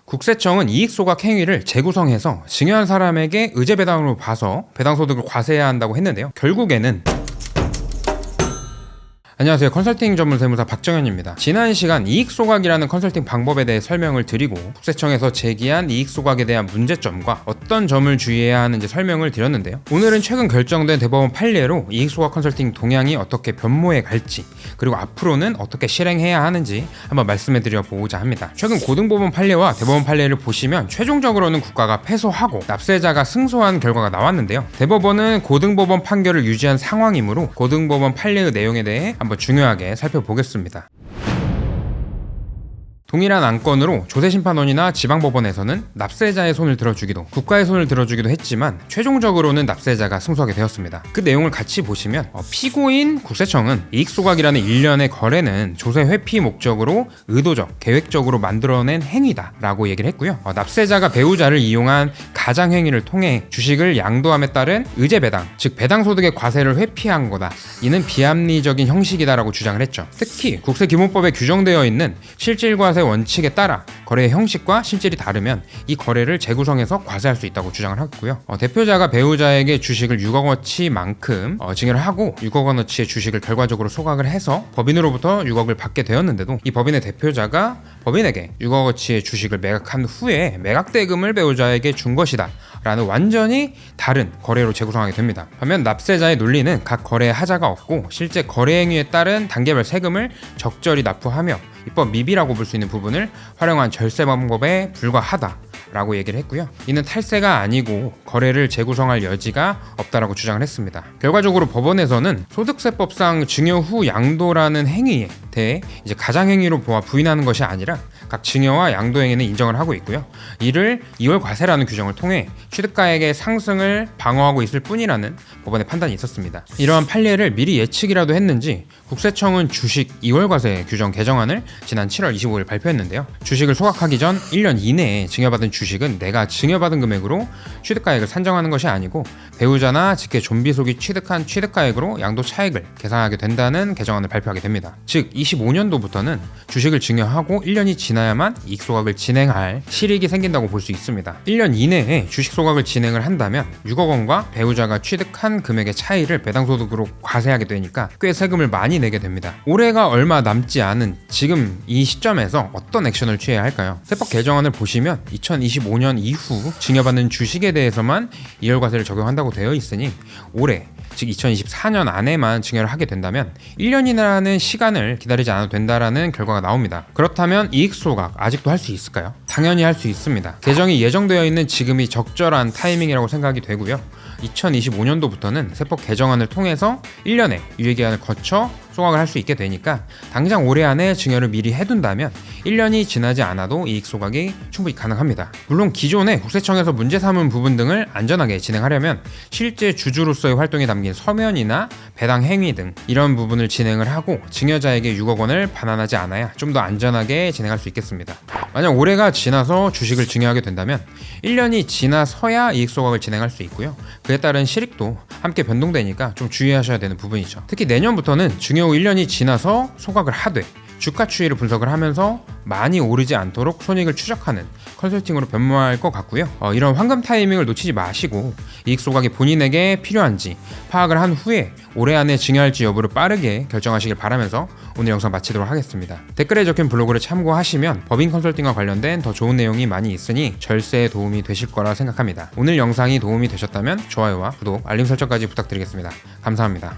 국세청은 이익소각 행위를 재구성해서 증여한 사람에게 의제배당으로 봐서 배당소득을 과세해야 한다고 했는데요. 결국에는 안녕하세요. 컨설팅 전문 세무사 박정현입니다. 지난 시간 이익소각이라는 컨설팅 방법에 대해 설명을 드리고 국세청에서 제기한 이익소각에 대한 문제점과 어떤 점을 주의해야 하는지 설명을 드렸는데요. 오늘은 최근 결정된 대법원 판례로 이익소각 컨설팅 동향이 어떻게 변모해 갈지, 그리고 앞으로는 어떻게 실행해야 하는지 한번 말씀해 드려보고자 합니다. 최근 고등법원 판례와 대법원 판례를 보시면 최종적으로는 국가가 패소하고 납세자가 승소한 결과가 나왔는데요. 대법원은 고등법원 판결을 유지한 상황이므로 고등법원 판례의 내용에 대해 한번 중요하게 살펴보겠습니다. 동일한 안건으로 조세심판원이나 지방법원에서는 납세자의 손을 들어주기도 국가의 손을 들어주기도 했지만 최종적으로는 납세자가 승소하게 되었습니다. 그 내용을 같이 보시면 피고인 국세청은 이익소각이라는 일련의 거래는 조세 회피 목적으로 의도적, 계획적으로 만들어낸 행위다 라고 얘기를 했고요. 납세자가 배우자를 이용한 가장행위를 통해 주식을 양도함에 따른 의제배당, 즉 배당소득의 과세를 회피한 거다. 이는 비합리적인 형식이다 라고 주장을 했죠. 특히 국세기본법에 규정되어 있는 실질과세 원칙에 따라 거래의 형식과 실질이 다르면 이 거래를 재구성해서 과세할 수 있다고 주장을 했고요. 대표자가 배우자에게 주식을 6억 원어치만큼 증여를 하고 6억 원어치의 주식을 결과적으로 소각을 해서 법인으로부터 6억을 받게 되었는데도 이 법인의 대표자가 법인에게 6억 원어치의 주식을 매각한 후에 매각대금을 배우자에게 준 것이다 라는 완전히 다른 거래로 재구성하게 됩니다. 반면 납세자의 논리는 각 거래에 하자가 없고 실제 거래 행위에 따른 단계별 세금을 적절히 납부하며 입법 미비라고 볼 수 있는 부분을 활용한 절세 방법에 불과하다 라고 얘기를 했고요. 이는 탈세가 아니고 거래를 재구성할 여지가 없다라고 주장을 했습니다. 결과적으로 법원에서는 소득세법상 증여 후 양도라는 행위에 대해 이제 가장행위로 보아 부인하는 것이 아니라 각 증여와 양도 행위는 인정을 하고 있고요. 이를 이월 과세라는 규정을 통해 취득가액의 상승을 방어하고 있을 뿐이라는 법원의 판단이 있었습니다. 이러한 판례를 미리 예측이라도 했는지 국세청은 주식 이월 과세 규정 개정안을 지난 7월 25일 발표했는데요. 주식을 소각하기 전 1년 이내에 증여받은 주식은 내가 증여받은 금액으로 취득가액을 산정하는 것이 아니고 배우자나 직계 존비속이 취득한 취득가액으로 양도 차익을 계산하게 된다는 개정안을 발표하게 됩니다. 즉 25년도부터는 주식을 증여하고 1년이 지나야만 이익소각을 진행할 실익이 생긴다고 볼 수 있습니다. 1년 이내에 주식 소각을 진행을 한다면 6억 원과 배우자가 취득한 금액의 차이를 배당소득으로 과세하게 되니까 꽤 세금을 많이 내게 됩니다. 올해가 얼마 남지 않은 지금 이 시점에서 어떤 액션을 취해야 할까요? 세법 개정안을 보시면 2025년 이후 증여받는 주식에 대해서만 이월과세를 적용한다고 되어 있으니 올해 즉 2024년 안에만 증여를 하게 된다면 1년이라는 시간을 기다리지 않아도 된다라는 결과가 나옵니다. 그렇다면 이익소각 아직도 할 수 있을까요? 당연히 할 수 있습니다. 개정이 예정되어 있는 지금이 적절한 타이밍이라고 생각이 되고요. 2025년도부터는 세법 개정안을 통해서 1년의 유예기간을 거쳐 소각을 할 수 있게 되니까 당장 올해 안에 증여를 미리 해둔다면 1년이 지나지 않아도 이익 소각이 충분히 가능합니다. 물론 기존에 국세청에서 문제 삼은 부분 등을 안전하게 진행하려면 실제 주주로서의 활동이 담긴 서면이나 배당 행위 등 이런 부분을 진행을 하고 증여자에게 6억 원을 반환하지 않아야 좀 더 안전하게 진행할 수 있겠습니다. 만약 올해가 지나서 주식을 증여하게 된다면 1년이 지나서야 이익 소각을 진행할 수 있고요. 그에 따른 실익도 함께 변동되니까 좀 주의하셔야 되는 부분이죠. 특히 내년부터는 증여 후 1년이 지나서 소각을 하되 주가 추이를 분석을 하면서 많이 오르지 않도록 손익을 추적하는 컨설팅으로 변모할 것 같고요. 이런 황금 타이밍을 놓치지 마시고 이익 소각이 본인에게 필요한지 파악을 한 후에 올해 안에 증여할지 여부를 빠르게 결정하시길 바라면서 오늘 영상 마치도록 하겠습니다. 댓글에 적힌 블로그를 참고하시면 법인 컨설팅과 관련된 더 좋은 내용이 많이 있으니 절세에 도움이 되실 거라 생각합니다. 오늘 영상이 도움이 되셨다면 좋아요와 구독, 알림 설정까지 부탁드리겠습니다. 감사합니다.